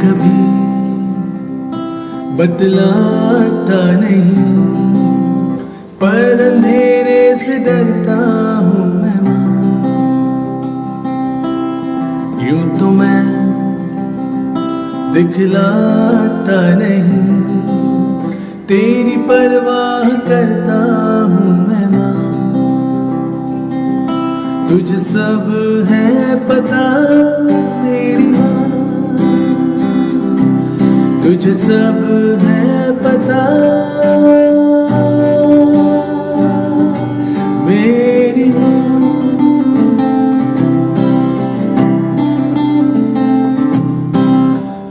कभी बतलाता नहीं, पर अंधेरे से डरता हूँ मैं माँ। यूं तो मैं दिखलाता नहीं, तेरी परवाह करता हूँ मैं माँ। तुझ सब है पता मेरी माँ, तुझ सब है पता मेरी माँ।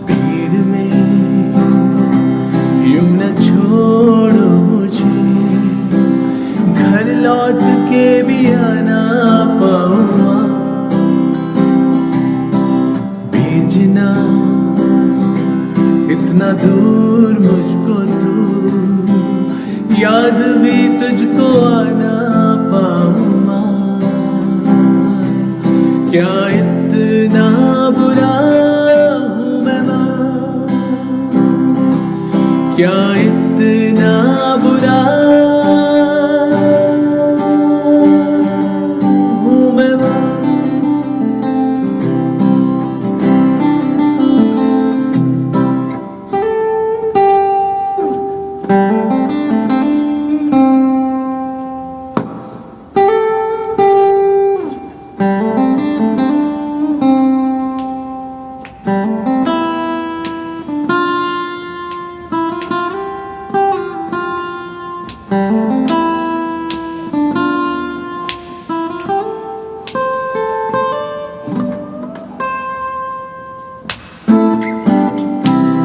भीड़ में यूं न छोड़ो मुझे, घर लौट के भी आना पाऊँ। भेजना इतना दूर मुझको तू, याद भी तुझको आना पाऊँ माँ। क्या इतना बुरा हूँ मैं माँ, क्या इतना बुरा हूँ मैं माँ।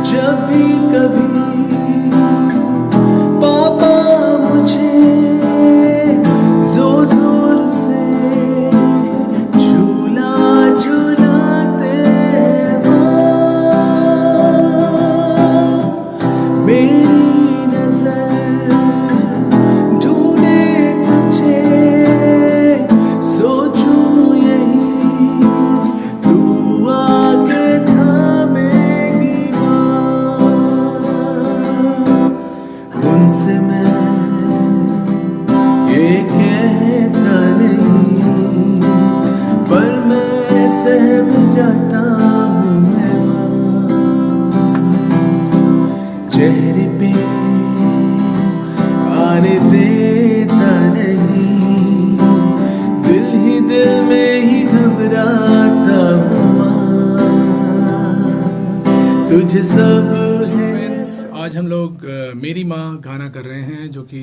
जब भी कभी पापा मुझे जोर जोर से झूला झूलाते माँ, मेरी नजर ढूंढे तुझे, सोचूं यही तू आके थामेगी माँ। उनसे मैं ये कहता नहीं, पर मैं सहम जाता हूँ मैं माँ। चेहरे पे आने देता नहीं, दिल ही दिल में ही घबराता हूँ माँ। तुझे सब फ्रेंड्स, आज हम लोग मेरी माँ गाना कर रहे हैं, जो कि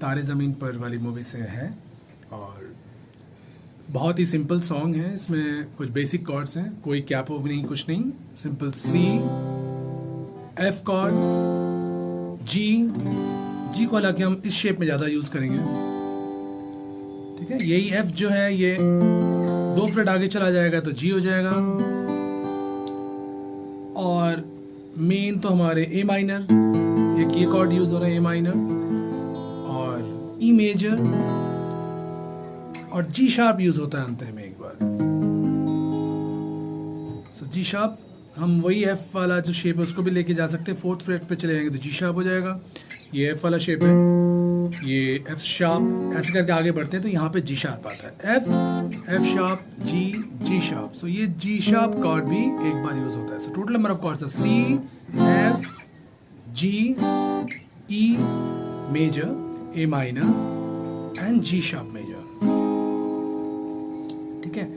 तारे ज़मीन पर वाली मूवी से है। और बहुत ही सिंपल सॉन्ग है। इसमें कुछ बेसिक कॉर्ड्स हैं, कोई कैपो भी नहीं, कुछ नहीं। सिंपल सी, एफ कॉर्ड, जी को हालांकि हम इस शेप में ज़्यादा यूज़ करेंगे, ठीक है। यही एफ जो है ये 2 फ्रेट आगे चला जाएगा तो जी हो जाएगा। और मेन तो हमारे ए माइनर, एक ये कॉर्ड यूज हो रहा है, ए माइनर और ई मेजर और जी शार्प यूज होता है अंत में एक बार। सो जी शार्प हम वही एफ वाला जो शेप है उसको भी लेके जा सकते हैं। 4th फ्रेट पे चले जाएंगे तो जी शार्प हो जाएगा। ये एफ वाला शेप है, ये एफ शार्प, ऐसे करके आगे बढ़ते हैं तो यहाँ पे जी शार्प आता है। F sharp, G sharp. So ये जी शार्प कॉर्ड भी एक बार यूज होता है। So total number of chords are C, F, G, E major, A minor and G sharp major, ठीक है।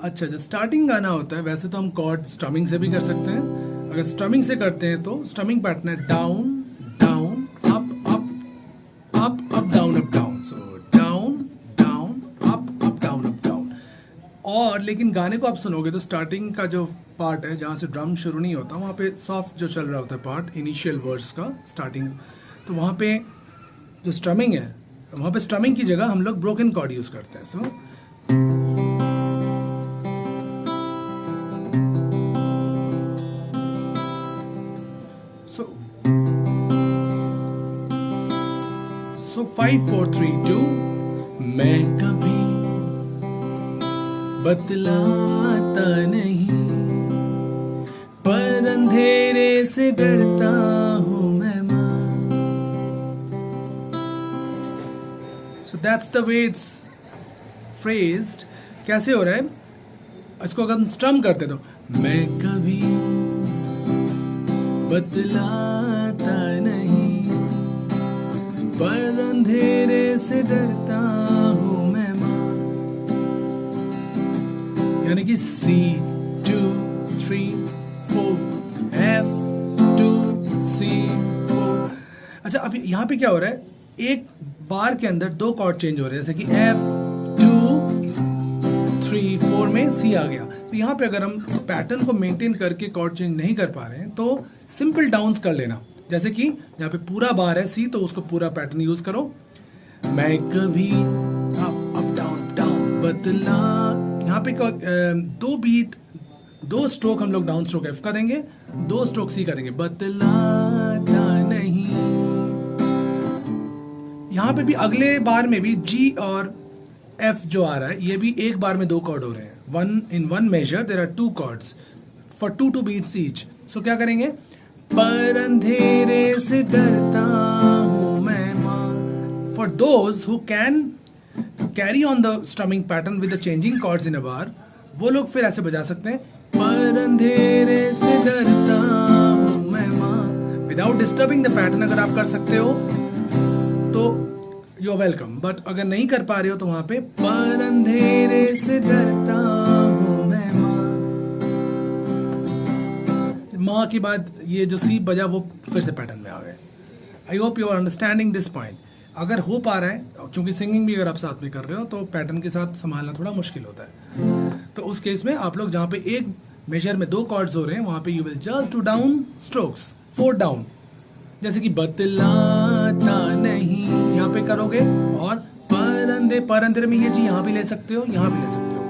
अच्छा, जब स्टार्टिंग गाना होता है, वैसे तो हम कॉर्ड स्ट्रमिंग से भी कर सकते हैं। अगर स्ट्रमिंग से करते हैं तो स्ट्रमिंग पैटर्न है down down up up up up down up down. So down down up up down up down. और लेकिन गाने को आप सुनोगे तो स्टार्टिंग का जो पार्ट है, जहाँ से ड्रम शुरू नहीं होता, वहाँ पे सॉफ्ट जो चल रहा होता है पार्ट, इनिशियल वर्ड्स का स्टार्टिंग, तो वहाँ पे जो स्ट्रमिंग है, वहाँ पे स्ट्रमिंग की जगह हम लोग ब्रोकन कॉर्ड यूज करते हैं। सो सो 5 4 3 2। मैं कभी बतलाता नहीं, पर अंधेरे से डरता हूँ मैं माँ। So that's the way it's phrased. कैसे हो रहा है? इसको अगर हम स्ट्रम करते तो मैं कभी बतलाता नहीं, पर अंधेरे से डरता हूँ मैं माँ। यानी कि C 2 3 4 F 2 C 4। अच्छा, अब यहाँ पे क्या हो रहा है? एक बार के अंदर दो कॉर्ड चेंज हो रहे हैं, जैसे कि F 2 3 4 में C आ गया। तो यहाँ पे अगर हम पैटर्न को मेंटेन करके कॉर्ड चेंज नहीं कर पा रहे हैं तो सिंपल डाउन्स कर लेना। जैसे कि यहाँ पे पूरा बार है C, तो उसको पूरा पैटर्न यूज करो। मैं कभी अप डाउन डाउन। बतला, यहाँ पे दो बीट, दो स्ट्रोक हम लोग डाउन स्ट्रोक F का देंगे, दो स्ट्रोक C का देंगे। बतलाता नहीं। यहाँ पे भी अगले बार में भी G और F जो आ रहा है, ये भी एक बार में दो कॉर्ड हो रहे हैं। In one major there are two chords for 2 beats each. So क्या करेंगे? पर अंधेरे से डरता हूँ मैं माँ। For those who can carry on the strumming pattern with the changing chords in a bar, वो लोग फिर ऐसे बजा सकते हैं, पर अंधेरे से डरता हूँ मैं माँ। Without disturbing the pattern. अगर आप कर सकते हो तो यू आर वेलकम, बट अगर नहीं कर पा रहे हो तो वहां पे पर अंधेरे से डरता हूँ मैं माँ। माँ के बाद ये जो सी बजा वो फिर से पैटर्न में आ गए। I hope you are understanding this point. अगर हो पा रहा है, क्योंकि सिंगिंग भी अगर आप साथ में कर रहे हो तो पैटर्न के साथ संभालना थोड़ा मुश्किल होता है। तो उस केस में आप लोग जहाँ पे एक मेजर में दो कॉर्ड्स हो रहे हैं वहां पे you will just do down strokes 4 down, जैसे कि बतलाता नहीं यहाँ पे करोगे, और पर अंधेरे में ये जी यहाँ भी ले सकते हो, यहाँ भी ले सकते हो।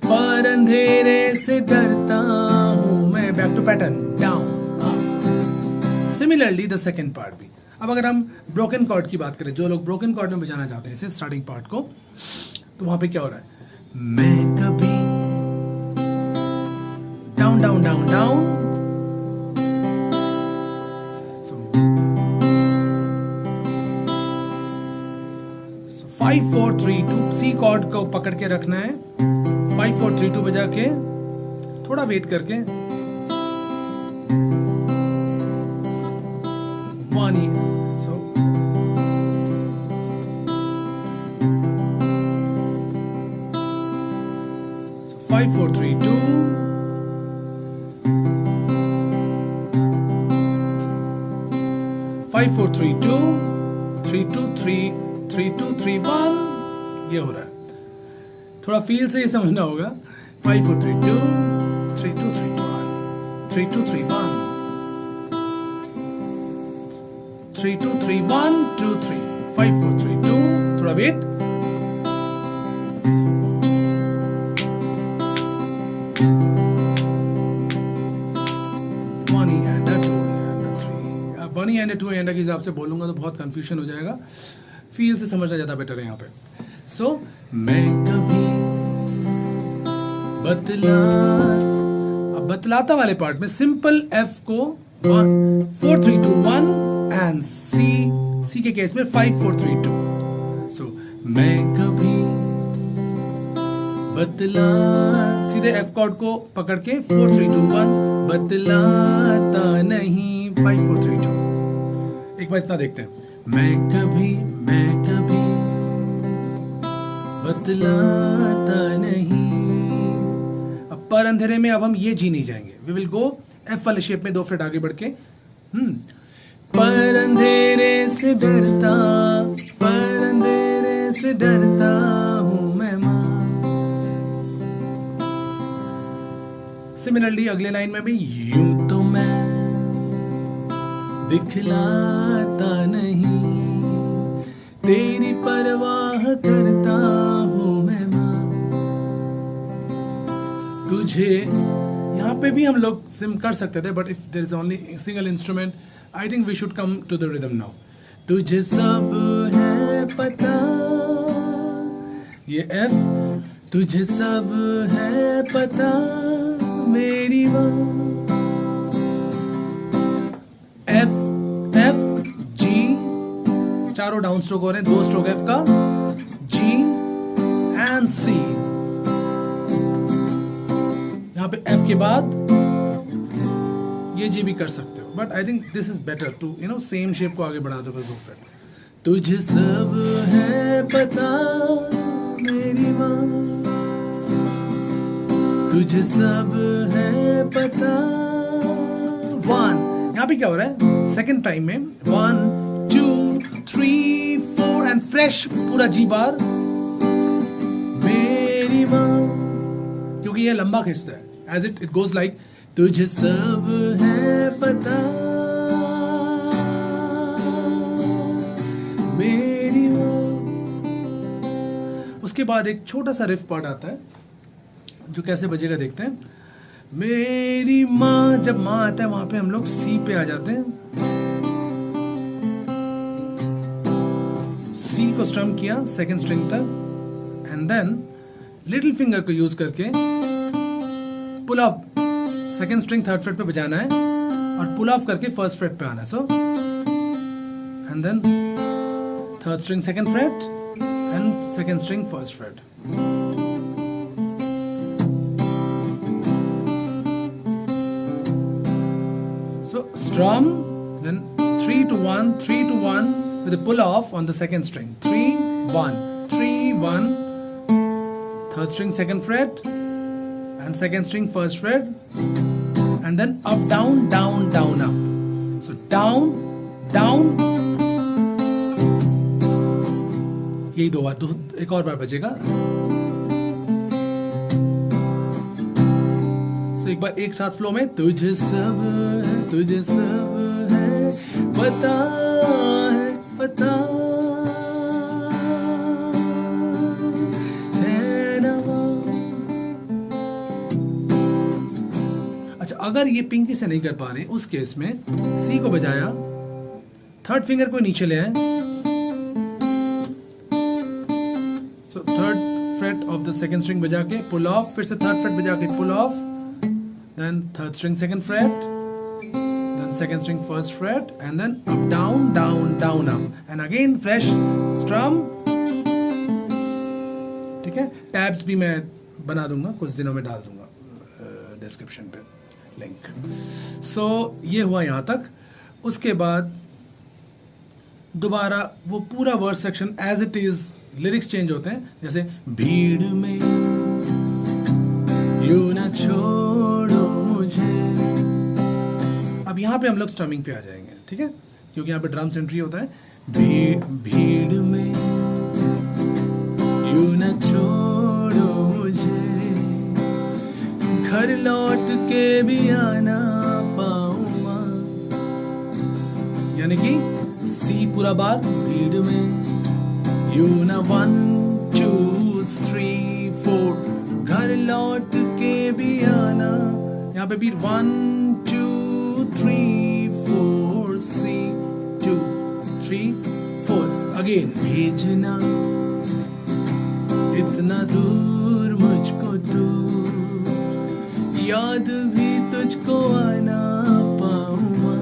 पर अंधेरे से डरता हूँ मैं। Back to pattern down up. Similarly the second part भी। अब अगर हम ब्रोकन कॉर्ड की बात करें, जो लोग ब्रोकन कॉर्ड में बजाना चाहते हैं इसे स्टार्टिंग पार्ट को, तो वहां पे क्या हो रहा है? मैं कभी डाउन डाउन डाउन डाउन। 5 4 3 2 सी कॉर्ड को पकड़ के रखना है। 5 4 3 2 बजा के थोड़ा वेट करके 1 सो so 5 4 3 2 5 4 3 2 3 2 3 3 2 3 1 ये हो रहा है। थोड़ा फील से ये समझना होगा। 5 4 3 2 3 2 3 1 3 2 3 1 3 2 3 1 2 3 5 4 3 2 थोड़ा wait. One and two and के हिसाब से बोलूंगा तो बहुत कंफ्यूजन हो जाएगा। फील से समझना ज्यादा बेटर है यहाँ पे। सो मैं कभी अब बतलाता वाले पार्ट में सिंपल एफ को 4 3 2 1 एंड सी के केस में 5 4 3 2। सो मैं कभी सीधे एफ कॉर्ड को पकड़ के 4 3 2 1 बतलाता नहीं। 5 4 3 2। एक बार इतना देखते हैं। मैं कभी बतलाता नहीं। अब पर अंधेरे में अब हम ये जी नहीं जाएंगे। वी विल गो एफ वाले शेप में 2 फ्रेट आगे बढ़ के पर अंधेरे से डरता हूँ मैं माँ। सिमिलरली अगले लाइन में भी यूं तो मैं दिखलाता नहीं, तेरी परवाह करता हूँ मैं माँ। तुझे, यहाँ पे भी हम लोग सिम कर सकते थे, but if there is only single instrument I think we should come to the rhythm now. तुझे सब है पता, ये एफ, तुझे सब है पता मेरी माँ। चारों डाउन स्ट्रोक हो रहे हैं, 2 स्ट्रोक एफ का, जी एंड सी। यहां पे एफ के बाद ये जी भी कर सकते हो, but I think this is better to you know same shape को आगे बढ़ा दो बस 2 फ्रेट। तुझे सब है पता मेरी माँ, तुझे सब है पता। 1 यहाँ पे क्या हो रहा है सेकंड टाइम में, 1 2 3 4 एंड फ्रेश पूरा जी बार मेरी माँ, क्योंकि ये लंबा खिंचता है एज इट गोज लाइक तुझे सब है पता मेरी माँ। उसके बाद एक छोटा सा रिफ पार्ट आता है जो कैसे बजेगा देखते हैं। मेरी माँ, जब माँ आता है वहां पे हम लोग सी पे आ जाते हैं, सी को स्ट्रम किया सेकंड स्ट्रिंग तक एंड देन लिटिल फिंगर को यूज करके pull off second string third fret पे बजाना है और पुल ऑफ करके फर्स्ट फ्रेट पे आना है। So and then third string second fret and second string first fret. So strum, then 3 to 1, 3 to 1 with a pull off on the second string. 3 1 3 1, third string second fret and second string first fret, and then up down down down up. So down down, यही 2 बार, एक और बार बजेगा। तो एक बार एक साथ flow में, तुझे सब है पता है ना। अच्छा, अगर ये पिंकी से नहीं कर पा रहे उस केस में सी को बजाया, थर्ड फिंगर को नीचे ले आए, so third freight of the second string बजा के पुल ऑफ, फिर से थर्ड फ्रेट बजा के पुल of, then third string second fret, then second string first fret, and then up down down down up, and again fresh strum। ठीक है, tabs भी मैं बना दूंगा, कुछ दिनों में डाल दूंगा डिस्क्रिप्शन पे लिंक। सो ये हुआ यहाँ तक। उसके बाद दोबारा वो पूरा verse section as it is, lyrics change होते हैं, जैसे भीड़ में यूं ना छोड़ो मुझे। अब यहाँ पे हम लोग स्ट्रमिंग पे आ जाएंगे, ठीक है, क्योंकि यहाँ पे ड्रम्स एंट्री होता है। भीड़ में यूं ना छोड़ो मुझे, घर लौट के भी आना पाऊंगा, यानी कि सी पूरा बार, भीड़ में यूं ना 1 2 3 4, घर लौट के भी आना, यहाँ पे भी 1 2 3 4 सी 2 3 4 अगेन। भेजना इतना दूर मुझको तू, याद भी तुझको आना पाऊंगा।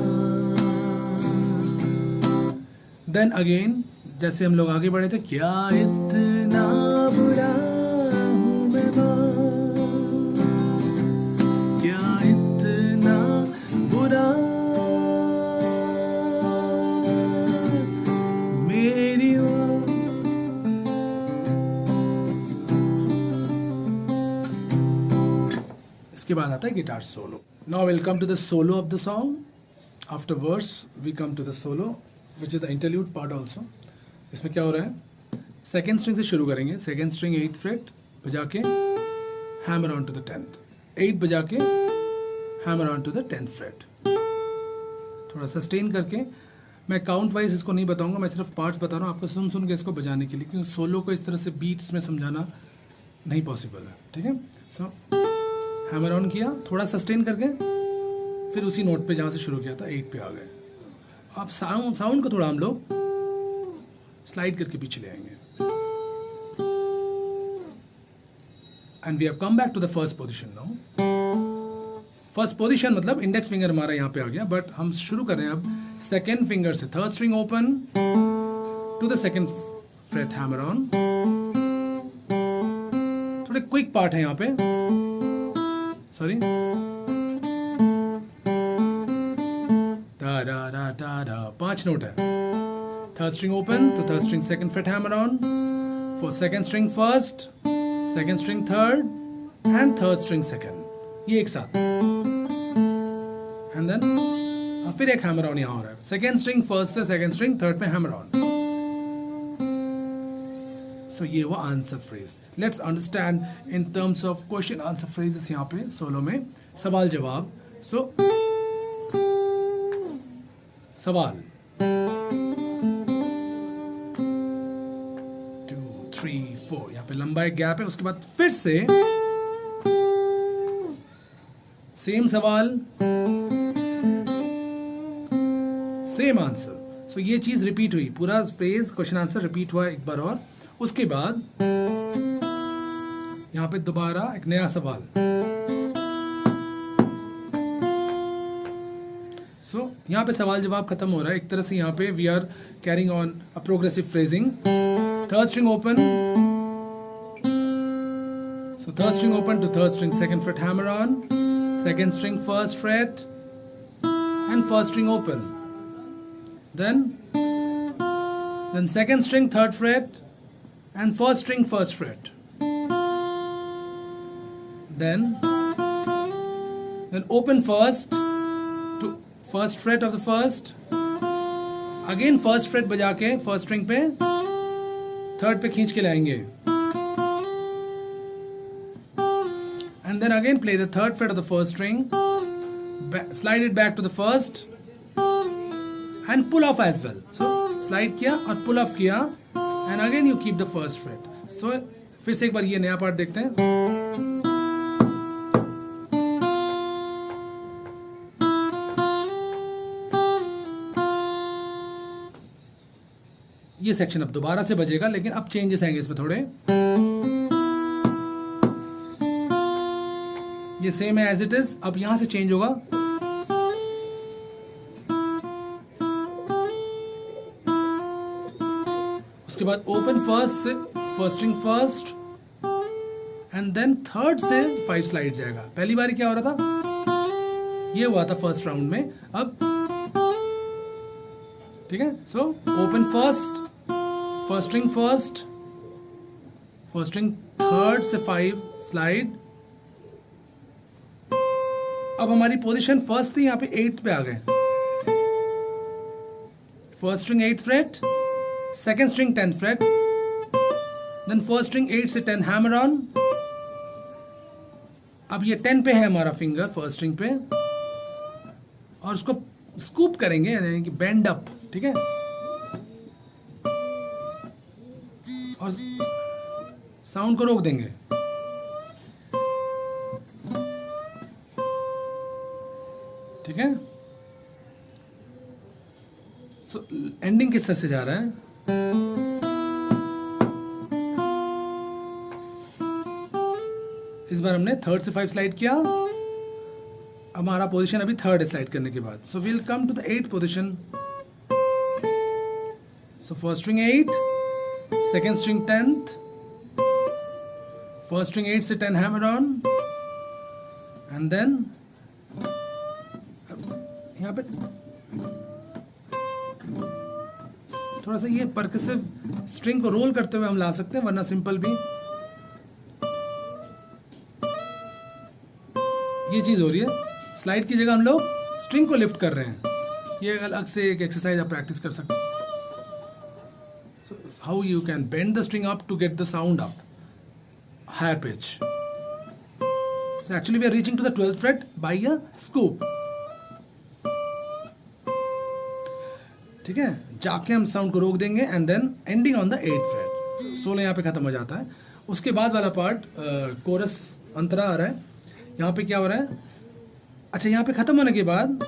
देन अगेन जैसे हम लोग आगे बढ़े थे, क्या इतना बुरा हूं मैं मां, क्या इतना बुरा मेरी मां। इसके बाद आता है guitar solo. Now we'll come to the solo of the song. After verse we come to the solo which is the interlude part also. इसमें क्या हो रहा है, सेकेंड स्ट्रिंग से शुरू करेंगे, सेकेंड स्ट्रिंग 8th फ्रेट बजा के hammer on to the 10th, 8 बजा के hammer on to the 10th fret, थोड़ा सस्टेन करके। मैं काउंट वाइज इसको नहीं बताऊंगा, मैं सिर्फ पार्ट्स बता रहा हूँ आपको सुन सुन के इसको बजाने के लिए, क्योंकि सोलो को इस तरह से बीट्स में समझाना नहीं पॉसिबल है, ठीक है। सो हैमर ऑन किया, थोड़ा सस्टेन करके, फिर उसी नोट पे जहाँ से शुरू किया था 8 पे आ गए। अब साउंड को थोड़ा हम लोग स्लाइड करके पीछे ले आएंगे, and we have come back to the first position now. First position मतलब इंडेक्स फिंगर हमारा यहाँ पे आ गया, बट हम शुरू कर रहे हैं अब सेकेंड फिंगर से, third string open to the second fret, hammer on. थोड़े क्विक पार्ट है यहाँ पे, sorry. Da da da da, 5 note है. Third string open to third string second fret, hammer on. For second string first, second string third, and third string second. ये एक साथ. And then फिर एक hammer on यहाँ हो रहा है. Second string first से second string third पे hammer on. So ये वो answer phrase. Let's understand in terms of question answer phrases यहाँ पे सोलो में सवाल जवाब. So सवाल 2 3 4, यहाँ पे लंबा एक गैप है. उसके बाद फिर से सेम सवाल, सेम आंसर. सो ये चीज रिपीट हुई, पूरा फ्रेज क्वेश्चन आंसर रिपीट हुआ एक बार और. उसके बाद यहां पे दोबारा एक नया सवाल. सो यहां पे सवाल जवाब खत्म हो रहा है एक तरह से. यहां पे we are carrying on a progressive phrasing. Third string open, so third string open to third string second fret, hammer on. Second string first fret and first string open. Then second string third fret and first string first fret. Then open first to first fret of the first. Again first fret बजा के first string पे third पे खींच के लाएंगे. And then again play the third fret of the first string. Slide it back to the first and pull off as well. So slide किया और pull off किया and again you keep the first fret. So फिर से एक बार ये नया part देखते हैं. ये सेक्शन अब दोबारा से बजेगा, लेकिन अब चेंजेस आएंगे इसमें थोड़े. ये सेम है एज इट इज, अब यहां से चेंज होगा. उसके बाद ओपन फर्स्ट से first string first and then third से 5 स्लाइड जाएगा. पहली बार क्या हो रहा था, ये हुआ था फर्स्ट राउंड में. अब ठीक है. So open first, first string first, first string third से 5 स्लाइड. अब हमारी पोजीशन फर्स्ट थी, यहाँ पे 8th पे आ गए. First string 8th fret, second string 10th fret, then first string 8 से 10 हैमर ऑन. अब ये 10 पे है हमारा फिंगर फर्स्ट स्ट्रिंग पे, और उसको स्कूप करेंगे यानी कि बेंड अप. ठीक है. और साउंड को रोक देंगे. ठीक है. सो एंडिंग किस तरह से जा रहा है. इस बार हमने थर्ड से 5 स्लाइड किया. हमारा पोजीशन अभी थर्ड स्लाइड करने के बाद. So will come to the 8th position. So first string 8, second string 10th, first string 8 से 10 हैमर ऑन एंड देन यहाँ पे थोड़ा सा ये परकसिव स्ट्रिंग को रोल करते हुए हम ला सकते हैं, वरना सिंपल भी ये चीज हो रही है. स्लाइड की जगह हम लोग स्ट्रिंग को लिफ्ट कर रहे हैं. ये अलग से एक एक्सरसाइज आप प्रैक्टिस कर सकते हैं. So how you can bend the string up to get the sound up, higher pitch. So actually we are reaching to the 12th fret by a scoop. ठीक है. जाके हम साउंड को रोक देंगे and then ending on the 8th fret. 16 यहाँ पे खत्म हो जाता है. उसके बाद वाला पार्ट कोरस अंतरा आ रहा है. यहाँ पे क्या हो रहा है. अच्छा, यहाँ पे खत्म होने के बाद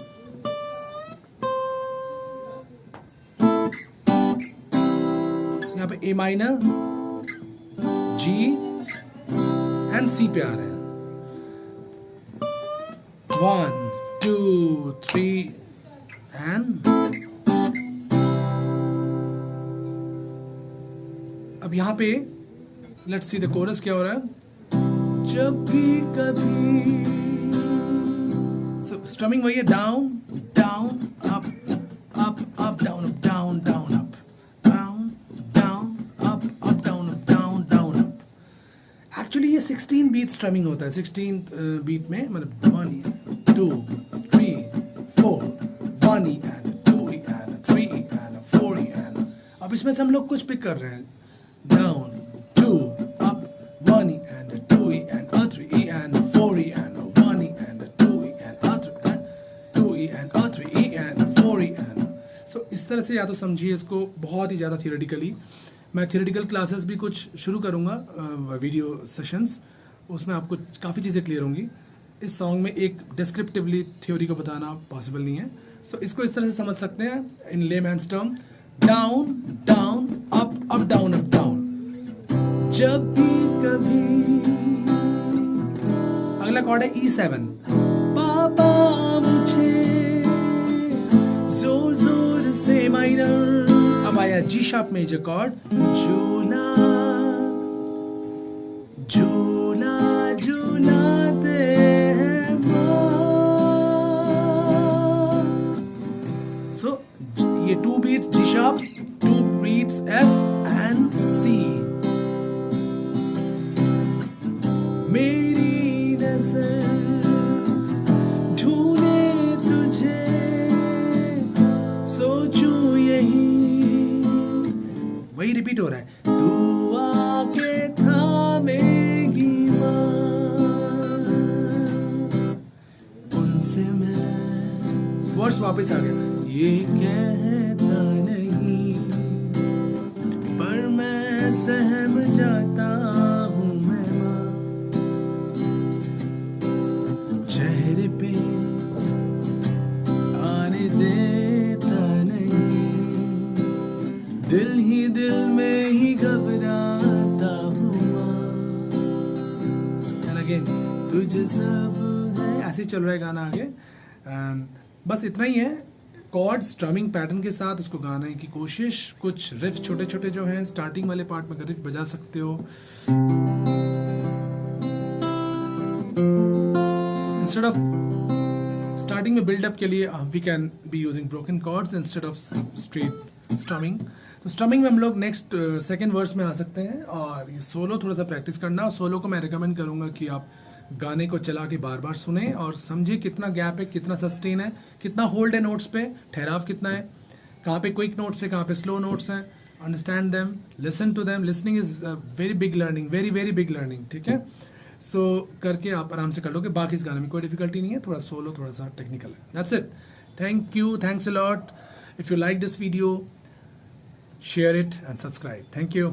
यहाँ पे ए माइनर, जी एंड सी पे आ रहे हैं. 1 2 3 एंड अब यहाँ पे लेट्स सी द कोरस क्या हो रहा है. जब भी कभी, स्ट्रमिंग वही है, down down up up up down down down up down down up up down down up. Actually ये 16 बीट स्ट्रमिंग होता है. 16th बीट में मतलब 1 2 3 4 1 E and 2 E and 3 E and 4 E and. अब इसमें से हम लोग कुछ पिक कर रहे हैं. Down 2 up 1 E and 2 E and 3 E and 4 E and 1 E and 2 E and 2 E and 3 E and 4 E and. सो इस तरह से या तो समझिए इसको बहुत ही ज़्यादा थियोरेटिकली. मैं थियोरेटिकल क्लासेस भी कुछ शुरू करूँगा, वीडियो सेशंस, उसमें आपको काफ़ी चीज़ें क्लियर होंगी. इस सॉन्ग में एक डिस्क्रिप्टिवली थ्योरी को बताना पॉसिबल नहीं है. सो इसको इस तरह से समझ सकते हैं in layman's term. Down down up up down up down. जब भी कभी. अगला कॉर्ड है E7. पापा मुझे जोर जोर से माइनर. अब आया G शार्प मेजर कॉर्ड. झूला झूला झूलाते हैं माँ. सो ये 2 beats G sharp, 2 beats F and C. मेरी नजर ढूंढे तुझे, सोचूं यही. वही रिपीट हो रहा है. तू आके थामेगी माँ, उनसे मैं. वर्ड्स वापस आ गया. ये कहता नहीं पर मैं सहम जाता हूँ मैं माँ. चेहरे पे आने देता नहीं, दिल ही दिल में ही घबराता हूँ माँ. अगेन तुझे सब है. ऐसे ही चल रहा है गाना आगे. बस इतना ही है. कॉर्ड स्ट्रमिंग पैटर्न के साथ उसको गाने की कोशिश. कुछ रिफ छोटे छोटे जो हैं स्टार्टिंग वाले पार्ट में रिफ बजा सकते हो. इंस्टेड ऑफ स्टार्टिंग में बिल्डअप के लिए we can be using broken chords instead of straight strumming. तो स्ट्रमिंग में हम लोग नेक्स्ट सेकेंड वर्स में आ सकते हैं. और ये सोलो थोड़ा सा प्रैक्टिस करना. और सोलो को मैं रिकमेंड करूंगा कि आप गाने को चला के बार बार सुने और समझिए कितना गैप है, कितना सस्टेन है, कितना होल्ड है नोट्स पे, ठहराव कितना है, कहाँ पे क्विक नोट्स है, कहाँ पे स्लो नोट्स हैं. Understand them, listen to them. Listening is very big learning, very very big learning. ठीक है. सो करके आप आराम से कर लोगे. बाकी इस गाने में कोई डिफिकल्टी नहीं है. थोड़ा सोलो थोड़ा सा टेक्निकल है. That's it. Thank you. Thanks a lot. If you like this video, share it and subscribe. Thank you.